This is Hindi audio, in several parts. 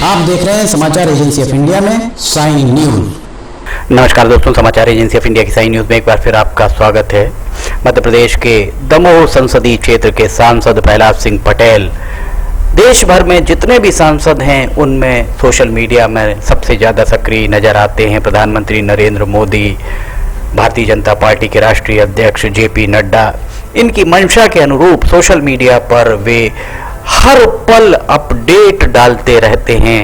आप देख रहे हैं समाचार एजेंसी ऑफ इंडिया में साइन न्यूज। नमस्कार दोस्तों, समाचार एजेंसी ऑफ इंडिया की साइन न्यूज में एक बार फिर आपका स्वागत है। मध्य प्रदेश के दमोह संसदीय क्षेत्र के सांसद प्रहलाद सिंह पटेल देश भर में जितने भी सांसद हैं उनमें सोशल मीडिया में सबसे ज़्यादा सक्रिय नजर आते हैं। प्रधानमंत्री नरेंद्र मोदी, भारतीय जनता पार्टी के राष्ट्रीय अध्यक्ष जेपी नड्डा, इनकी मंशा के अनुरूप सोशल मीडिया पर वे हर पल अपडेट डालते रहते हैं।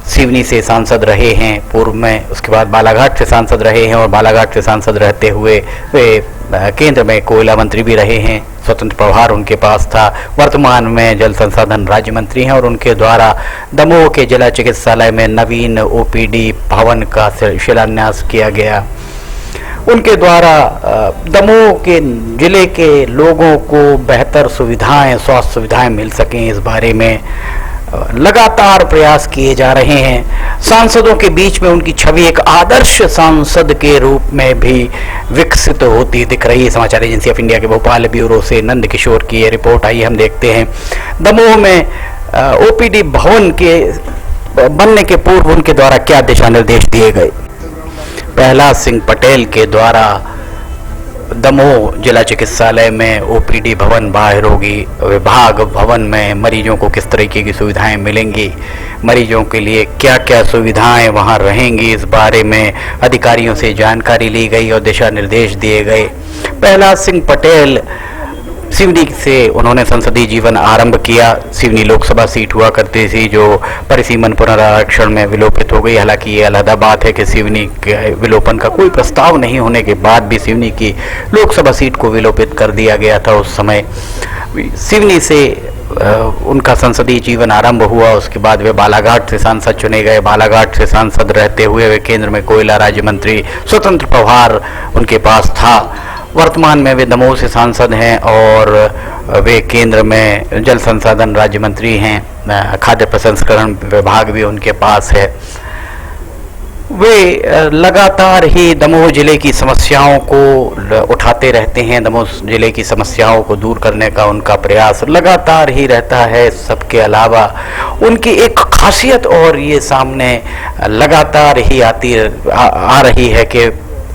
सिवनी से सांसद रहे हैं पूर्व में, उसके बाद बालाघाट से सांसद रहे हैं और बालाघाट से सांसद रहते हुए वे केंद्र में कोयला मंत्री भी रहे हैं। स्वतंत्र प्रभार उनके पास था। वर्तमान में जल संसाधन राज्य मंत्री हैं और उनके द्वारा दमोह के जिला चिकित्सालय में नवीन ओपीडी भवन का शिलान्यास किया गया। उनके द्वारा दमोह के जिले के लोगों को बेहतर सुविधाएं, स्वास्थ्य सुविधाएं मिल सकें, इस बारे में लगातार प्रयास किए जा रहे हैं। सांसदों के बीच में उनकी छवि एक आदर्श सांसद के रूप में भी विकसित होती दिख रही है। समाचार एजेंसी ऑफ इंडिया के भोपाल ब्यूरो से नंद किशोर की ये रिपोर्ट आई। हम देखते हैं दमोह में ओपीडी भवन के बनने के पूर्व उनके द्वारा क्या दिशा निर्देश दिए गए। प्रहलाद सिंह पटेल के द्वारा दमोह जिला चिकित्सालय में ओपीडी भवन, बाह्य रोगी विभाग भवन में मरीजों को किस तरीके की सुविधाएं मिलेंगी, मरीजों के लिए क्या क्या सुविधाएं वहां रहेंगी, इस बारे में अधिकारियों से जानकारी ली गई और दिशा निर्देश दिए गए। प्रहलाद सिंह पटेल सिवनी से उन्होंने संसदीय जीवन आरंभ किया। सिवनी लोकसभा सीट हुआ करती थी जो परिसीमन पुनरारक्षण में विलोपित हो गई। हालांकि ये अलग बात है कि सिवनी के विलोपन का कोई प्रस्ताव नहीं होने के बाद भी सिवनी की लोकसभा सीट को विलोपित कर दिया गया था। उस समय सिवनी से उनका संसदीय जीवन आरंभ हुआ। उसके बाद वे बालाघाट से सांसद चुने गए। बालाघाट से सांसद रहते हुए वे केंद्र में कोयला राज्य मंत्री, स्वतंत्र प्रभार उनके पास था। वर्तमान में वे दमोह से सांसद हैं और वे केंद्र में जल संसाधन राज्य मंत्री हैं। खाद्य प्रसंस्करण विभाग भी उनके पास है। वे लगातार ही दमोह जिले की समस्याओं को उठाते रहते हैं। दमोह जिले की समस्याओं को दूर करने का उनका प्रयास लगातार ही रहता है। सबके अलावा उनकी एक खासियत और ये सामने लगातार ही आ रही है कि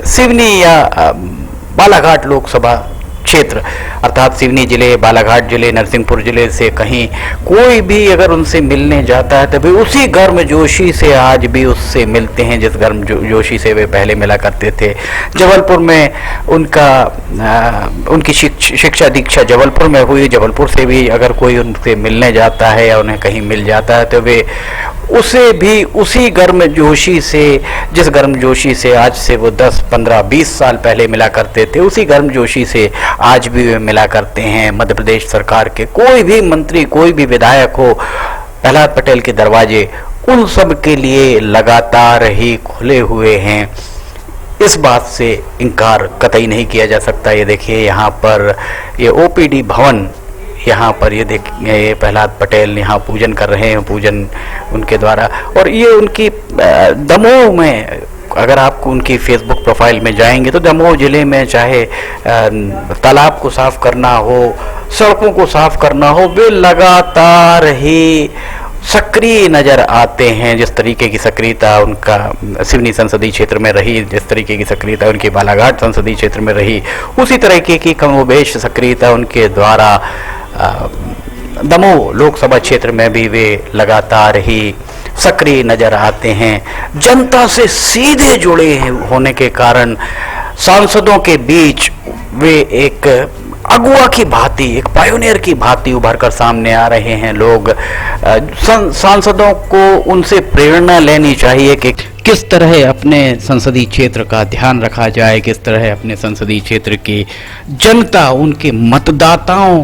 सिवनी या बालाघाट लोकसभा क्षेत्र अर्थात सिवनी जिले, बालाघाट जिले, नरसिंहपुर जिले से कहीं कोई भी अगर उनसे मिलने जाता है तभी उसी गर्मजोशी से आज भी उससे मिलते हैं जिस गर्मजोशी से वे पहले मिला करते थे। जबलपुर में उनकी शिक्षा दीक्षा जबलपुर में हुई। जबलपुर से भी अगर कोई उनसे मिलने जाता है या उन्हें कहीं मिल जाता है तो वे उसे भी उसी गर्मजोशी से, जिस गर्मजोशी से आज से वो 10, 15, 20 साल पहले मिला करते थे, उसी गर्मजोशी से आज भी वे मिला करते हैं। मध्य प्रदेश सरकार के कोई भी मंत्री, कोई भी विधायक हो, प्रहलाद पटेल के दरवाजे उन सब के लिए लगातार ही खुले हुए हैं। इस बात से इनकार कतई नहीं किया जा सकता। ये देखिए यहाँ पर ये ओपीडी भवन, यहाँ पर ये देखिए प्रहलाद पटेल यहाँ पूजन कर रहे हैं, पूजन उनके द्वारा। और ये उनकी दमोह में अगर आपको उनकी फेसबुक प्रोफाइल में जाएंगे तो दमोह जिले में चाहे तालाब को साफ करना हो, सड़कों को साफ करना हो, वे लगातार ही सक्रिय नजर आते हैं। जिस तरीके की सक्रियता उनका सिवनी संसदीय क्षेत्र में रही, जिस तरीके की सक्रियता उनकी बालाघाट संसदीय क्षेत्र में रही, उसी तरीके की कमोबेश सक्रियता उनके द्वारा दमोह लोकसभा क्षेत्र में भी वे लगातार ही सक्रिय नजर आते हैं। जनता से सीधे जुड़े होने के कारण सांसदों के बीच वे एक अगुआ की भांति, एक पायोनियर की भांति उभर कर सामने आ रहे हैं। लोग सांसदों को उनसे प्रेरणा लेनी चाहिए कि किस तरह अपने संसदीय क्षेत्र का ध्यान रखा जाए, किस तरह अपने संसदीय क्षेत्र की जनता, उनके मतदाताओं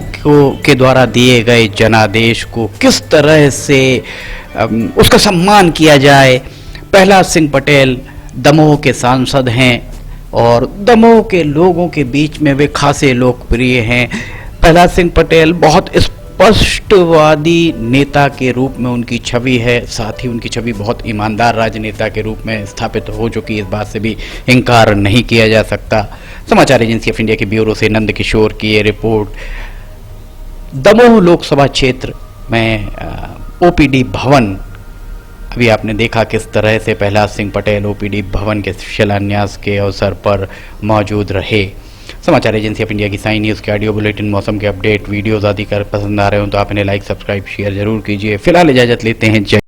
के द्वारा दिए गए जनादेश को किस तरह से उसका सम्मान किया जाए। प्रहलाद सिंह पटेल दमोह के सांसद हैं और दमोह के लोगों के बीच में वे खासे लोकप्रिय हैं। प्रहलाद सिंह पटेल बहुत स्पष्टवादी नेता के रूप में उनकी छवि है, साथ ही उनकी छवि बहुत ईमानदार राजनेता के रूप में स्थापित हो चुकी है। इस बात से भी इनकार नहीं किया जा सकता। समाचार एजेंसी ऑफ इंडिया के ब्यूरो से नंद किशोर की ये रिपोर्ट। दमोह लोकसभा क्षेत्र में ओपीडी भवन, अभी आपने देखा किस तरह से प्रहलाद सिंह पटेल ओपीडी भवन के शिलान्यास के अवसर पर मौजूद रहे। समाचार एजेंसी ऑफ इंडिया की साइन न्यूज़ के ऑडियो बुलेटिन, मौसम के अपडेट, वीडियोस आदि कर पसंद आ रहे हो तो आप इन्हें लाइक, सब्सक्राइब, शेयर जरूर कीजिए। फिलहाल इजाजत लेते हैं। जय